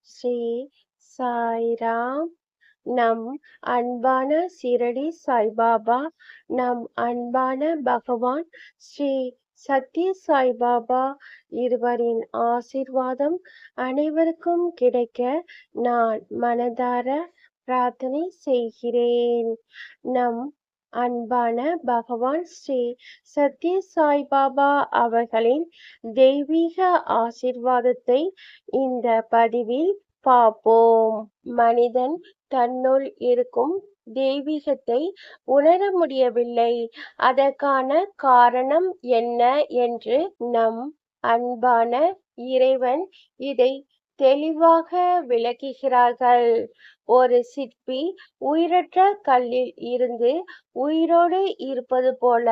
ஸ்ரீ சாய்ராம். நம் அன்பான ஷிரடி சாய்பாபா, நம் அன்பான பகவான் ஸ்ரீ சத்ய சாய்பாபா இருவரின் ஆசீர்வாதம் அனைவருக்கும் கிடைக்க நான் மனதார பிரார்த்தனை செய்கிறேன். நம் அன்பான பகவான் ஸ்ரீ சத்ய சாய்பாபா அவர்களின் தெய்வீக ஆசீர்வாதத்தை இந்த பதிவில் பார்ப்போம். மனிதன் தன்னுள் இருக்கும் தெய்வீகத்தை உணர முடியவில்லை. அதற்கான காரணம் என்ன என்று நம் அன்பான இறைவன் இதை தெளிவாக விளக்குகிறார்கள். ஒரு சிற்பி உயிரற்ற கல்லில் இருந்து உயிரோடு இருப்பது போல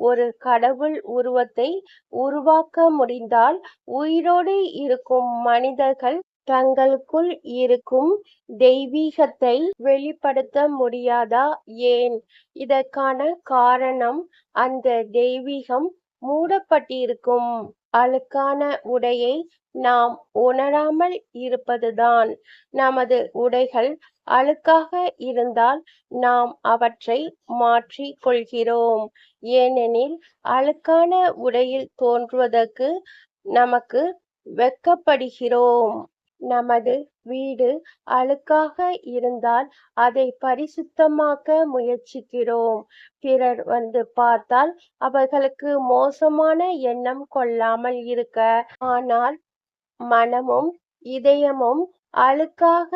ஒரு கடவுள் உருவத்தை உருவாக்க முடிந்தால், உயிரோடு இருக்கும் மனிதர்கள் தங்களுக்குள் இருக்கும் தெய்வீகத்தை வெளிப்படுத்த முடியாதா? ஏன்? இதற்கான காரணம், அந்த தெய்வீகம் மூடப்பட்டிருக்கும் அழுக்கான உடையை நாம் உணராமல் இருப்பதுதான். நமது உடைகள் அழுக்காக இருந்தால் நாம் அவற்றை மாற்றிக் கொள்கிறோம். ஏனெனில் அழுக்கான உடையில் தோன்றுவதற்கு நமக்கு வெட்கப்படுகிறோம். நமது வீடு அழுக்காக இருந்தால் அதை பரிசுத்தமாக்க முயற்சிக்கிறோம். பிறர் வந்து பார்த்தால் அவர்களுக்கு மோசமான எண்ணம் கொள்ளாமல் இருக்க. ஆனால் மனமும் இதயமும் அழுக்காக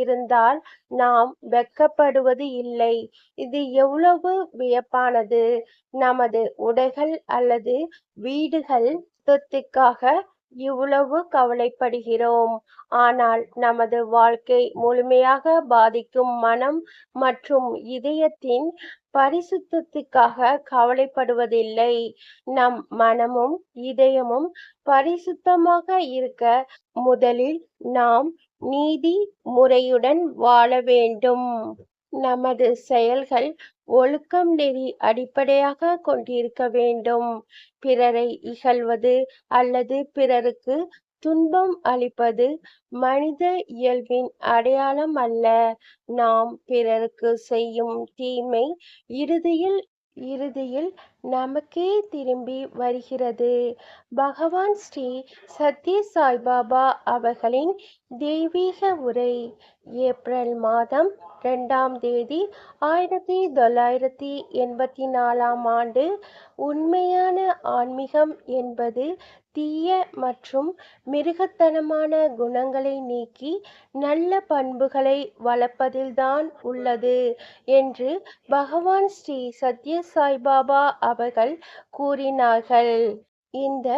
இருந்தால் நாம் வெட்கப்படுவது இல்லை. இது எவ்வளவு வியப்பானது! நமது உடைகள் அல்லது வீடுகள் சுத்தத்திற்காக இவ்வளவு கவலைப்படுகிறோம். ஆனால் நமது வாழ்க்கை முழுமையாக பாதிக்கும் மனம் மற்றும் இதயத்தின் பரிசுத்தத்துக்காக கவலைப்படுவதில்லை. நம் மனமும் இதயமும் பரிசுத்தமாக இருக்க முதலில் நாம் நீதி முறையுடன் வாழ வேண்டும். நமது செயல்கள் ஒழுக்கம் நெறி அடிப்படையாக கொண்டிருக்க வேண்டும். பிறரை இகழ்வது அல்லது பிறருக்கு துன்பம் அளிப்பது மனித இயல்பின் அடையாளம் அல்ல. நாம் பிறருக்கு செய்யும் தீமை இறுதியில் நமக்கே திரும்பி வருகிறது. பகவான் ஸ்ரீ சத்ய சாய்பாபா அவர்களின் தெய்வீக உரை. ஏப்ரல் மாதம் 2ஆம் தேதி 1984ஆம் ஆண்டு. உண்மையான ஆன்மீகம் என்பது தீய மற்றும் மிருகத்தனமான குணங்களை நீக்கி நல்ல பண்புகளை வளர்ப்பதில்தான் உள்ளது என்று பகவான் ஸ்ரீ சத்ய சாய்பாபா அவர்கள் கூறினார்கள். இந்த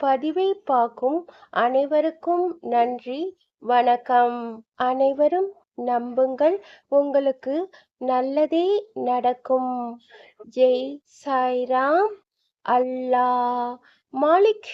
பதிவை பார்க்கும் அனைவருக்கும் நன்றி, வணக்கம். அனைவரும் நம்புங்கள், உங்களுக்கு நல்லதே நடக்கும். ஜெய் சாய்ராம். அல்லாஹ் மாலிக்.